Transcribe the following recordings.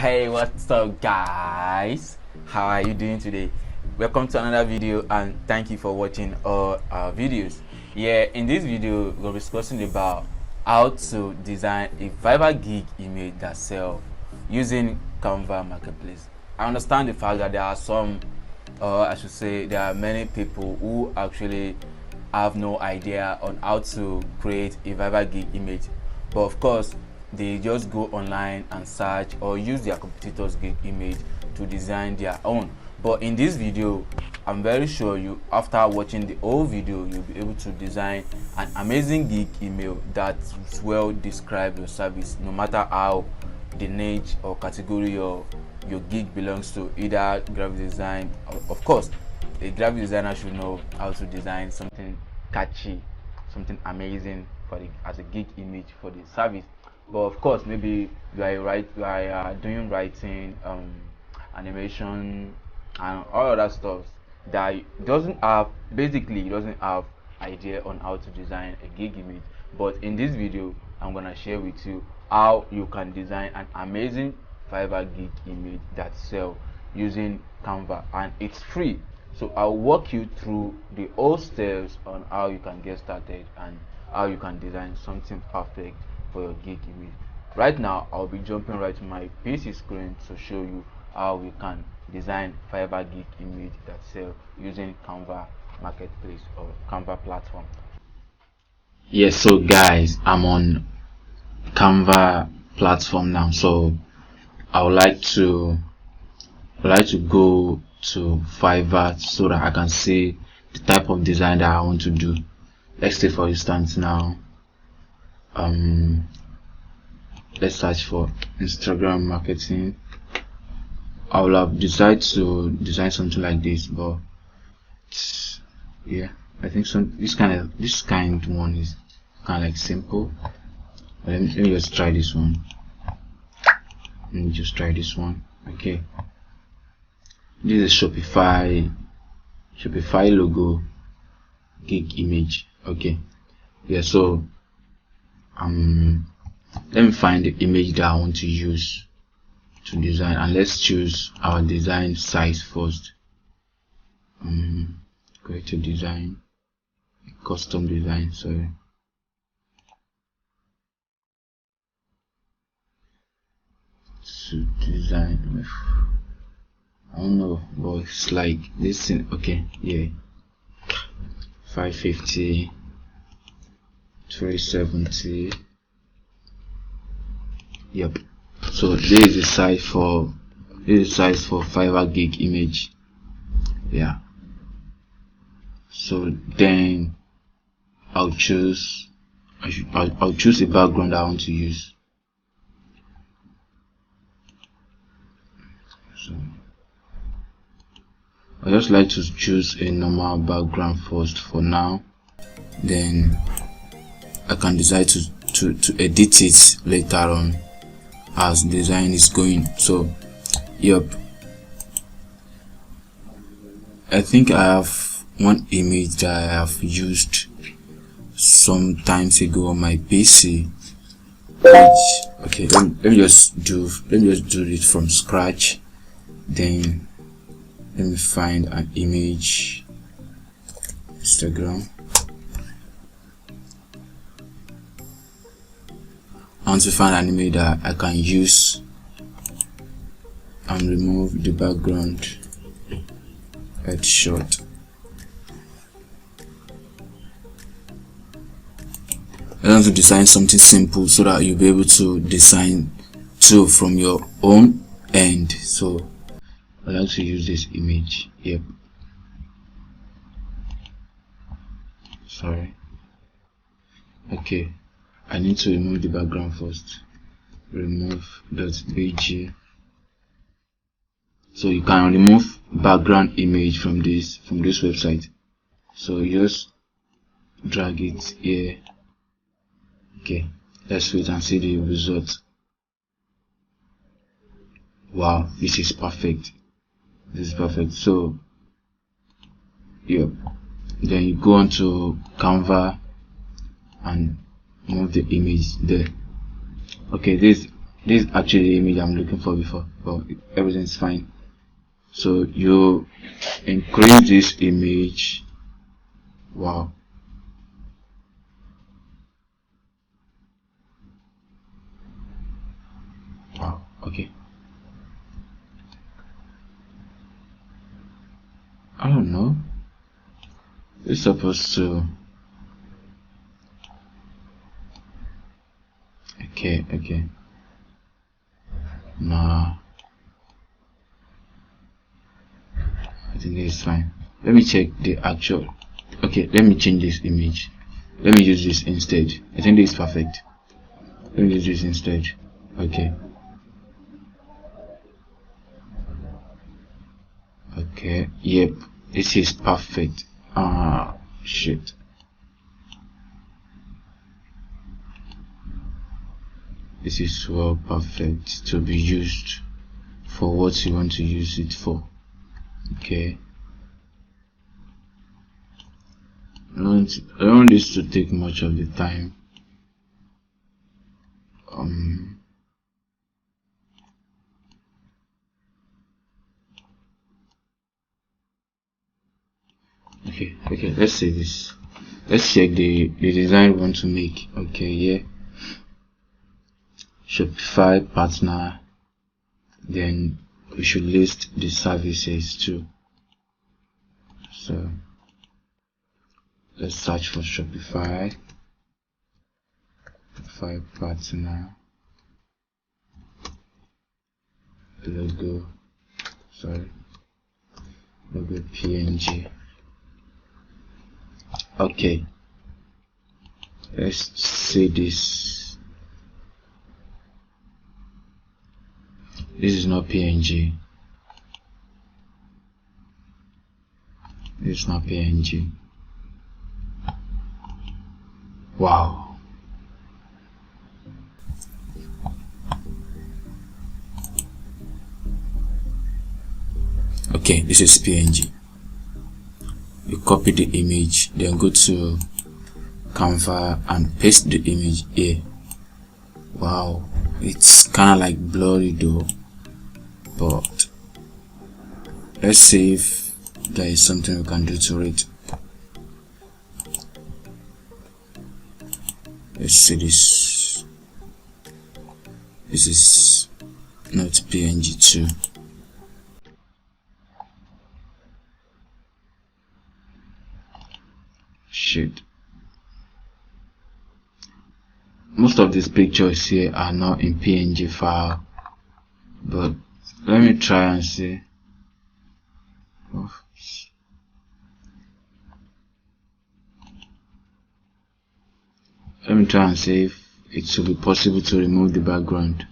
Hey, what's up guys? How are you doing today? Welcome to another video and thank you for watching all our videos. In this video we'll be discussing about how to design a Fiverr Gig image that sells using Canva marketplace. I understand the fact that there are some, I should say there are many people who actually have no idea on how to create a Fiverr Gig image, but of course they just go online and search or use their competitors' gig image to design their own. But in this video, I'm very sure you, after watching the whole video, you'll be able to design an amazing gig email that will describe your service, no matter how the niche or category your gig belongs to, either graphic design. Of course, a graphic designer should know how to design something catchy, something amazing for as a gig image for the service. But of course, maybe you are doing writing, animation, and all other stuff that doesn't have idea on how to design a gig image. But in this video, I'm gonna share with you how you can design an amazing Fiverr Gig image that sells using Canva, and it's free. So I'll walk you through the whole steps on how you can get started and how you can design something perfect for your gig image. Right now I'll be jumping right to my PC screen to show you how we can design Fiverr Gig image that sell using Canva marketplace or Canva platform. Yes, so guys, I'm on Canva platform now, so I would like to go to Fiverr so that I can see the type of design that I want to do. Let's say for instance now, let's search for Instagram marketing. I will have decided to design something like this, but yeah, I think this kind one is kind of like simple. But let me just try this one. Let me just try this one. Okay, this is Shopify logo gig image. Okay, yeah, so let me find the image that I want to use to design, and let's choose our design size first. Go to design, custom design, sorry. To design, I don't know, but it's like this thing. Okay, yeah, 550, 370. Yep. So this is the size for Fiverr Gig image. Yeah. So then I'll choose a background I want to use. So I just like to choose a normal background first for now. Then I can decide to edit it later on as design is going. So yep, I think I have one image that I have used some times ago on my PC, which, okay, let me just do it from scratch. Then let me find an image, Instagram. I want to find an image that I can use and remove the background headshot. I want to design something simple so that you'll be able to design too from your own end. So I like to use this image. Yep. Sorry. Okay. I need to remove the background first. Remove.bg. So you can remove background image from this website. So you just drag it here. Okay, let's wait and see the result. Wow, this is perfect. So yep, then you go on to Canva and move the image there. Okay, this This is actually the image I'm looking for before, but everything's fine. So you increase this image. Wow. Wow. Okay. I don't know. It's supposed to. Okay. Okay. Nah. I think it's fine. Let me check the actual. Okay. Let me change this image. Let me use this instead. I think this is perfect. Let me use this instead. Okay. Okay. Yep. This is perfect. Ah, shit. This is well perfect to be used for what you want to use it for. Okay. I don't want this to take much of the time. Okay, let's say this. Let's check the design we want to make. Okay, yeah. Shopify partner. Then we should list the services too. So let's search for Shopify partner logo PNG. Okay, let's see this. This is not PNG. This is not PNG. Wow. Okay, this is PNG. You copy the image, then go to Canva and paste the image here. Wow, it's kind of like blurry though, but let's see if there is something we can do to it. Let's see this. This is not PNG too. Shit. Most of these pictures here are not in PNG file, but let me try and see. Let me try and see if it will be possible to remove the background.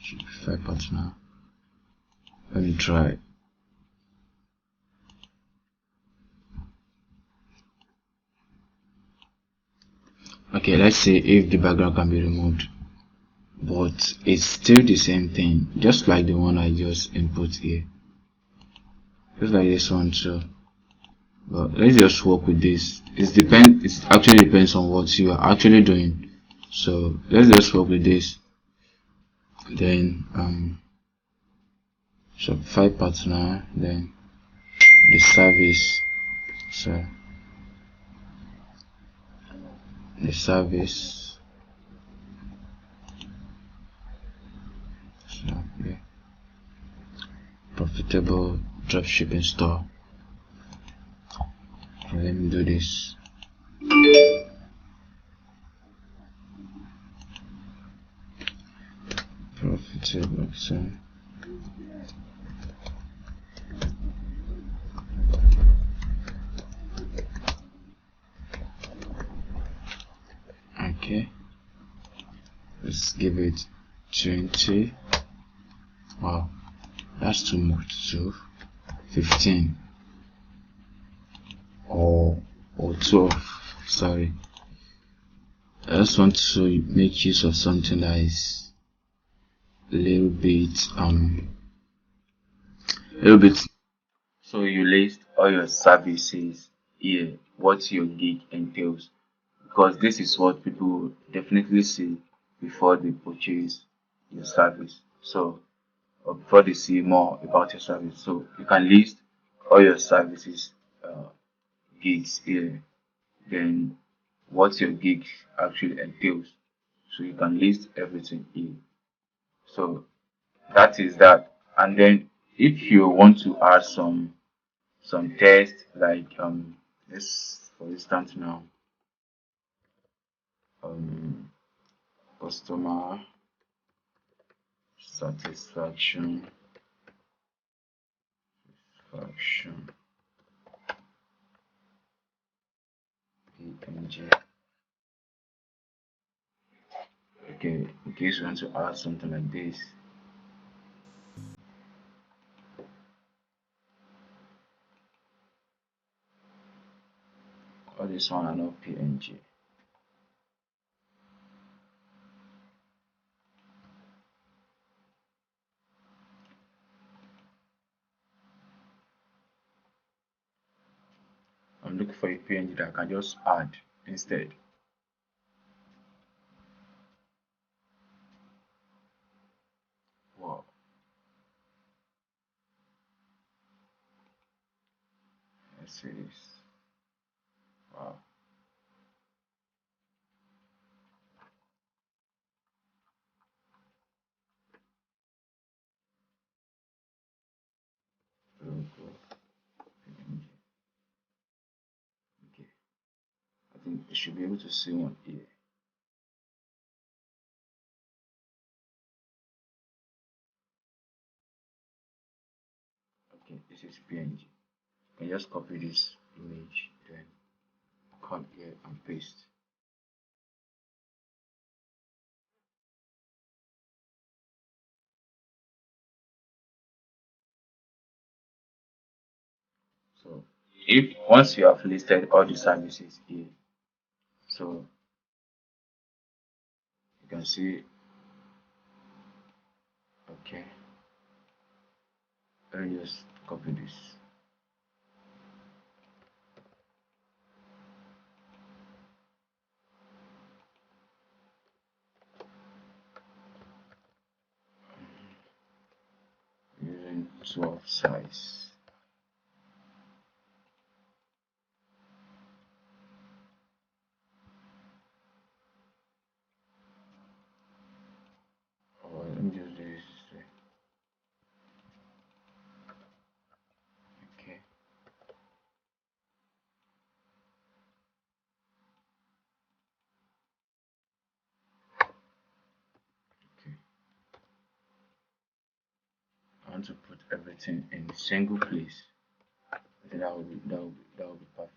Shopify partner. Let me try. Okay, let's see if the background can be removed. But it's still the same thing, just like the one I just input here. Just like this one too. But let's just work with this. It actually depends on what you are actually doing. So let's just work with this. Then Shopify partner, then the service. So the service. So yeah. Profitable dropshipping store. Let me do this. Profitable. So okay, let's give it 20. Wow, that's too much. So 15 or 12. Sorry, I just want to make use of something that is a little bit so you list all your services here, what your gig entails, because this is what people definitely see before they purchase your service. So, or before they see more about your service. So you can list all your services, gigs here, then what your gig actually entails. So you can list everything here. So that is that. And then if you want to add some text like let's for instance now um customer satisfaction fraction png. Okay, in case you want to add something like this, all this one are not png. I'm looking for a png that I can just add instead. Wow, let's see this. Wow. Logo png. Okay, I think you should be able to see one here. Okay, this is png. You can just copy this image, then come here and paste. So if once you have listed all the services here, so you can see, okay, let me just copy this. Using 12 size. Or let me just do this way. Okay, okay. I want to put everything in a single place. I think that would be perfect.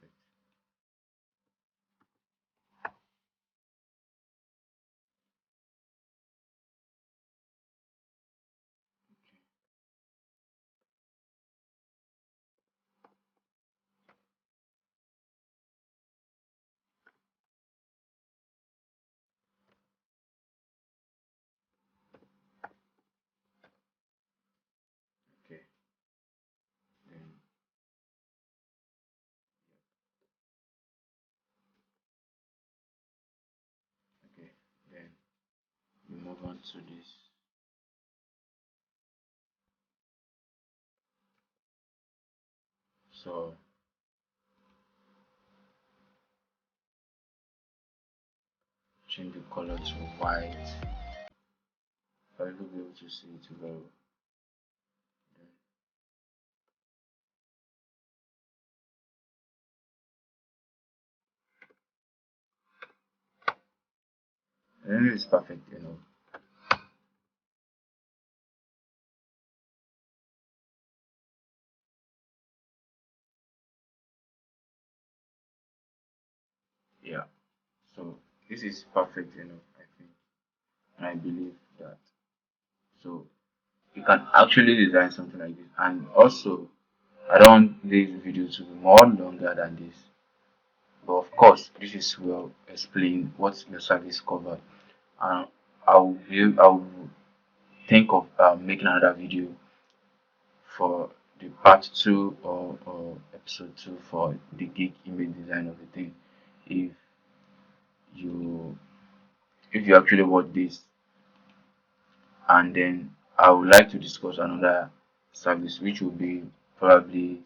Okay, then okay, then we move on to this. So change the color to white. I will be able to see it very well. And then it's perfect, you know. Yeah. So this is perfect, you know, I think. And I believe that. So you can actually design something like this. And also, I don't want this video to be more longer than this. But of course, this is well explained what your service covered. And I'll think of making another video for the part two or episode two for the gig image design of the thing. If you if you actually watch this, and then I would like to discuss another service which will be probably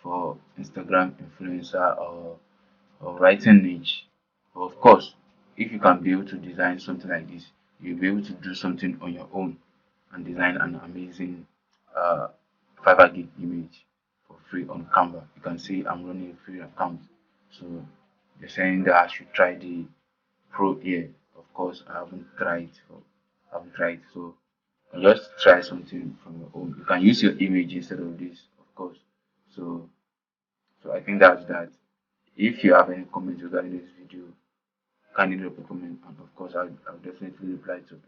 for Instagram influencer or writing niche. But of course, if you can be able to design something like this, you'll be able to do something on your own and design an amazing uh, Fiverr Gig image for free on Canva. You can see I'm running a free account. So they're saying that I should try the pro here. Of course, I haven't tried. So just try something from your own. You can use your image instead of this, of course. So I think that's that. If you have any comments regarding this video, kindly drop a comment, and of course I'll definitely reply to it.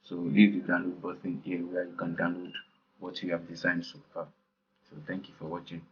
So leave the download button here where you can download what you have designed so far. So thank you for watching.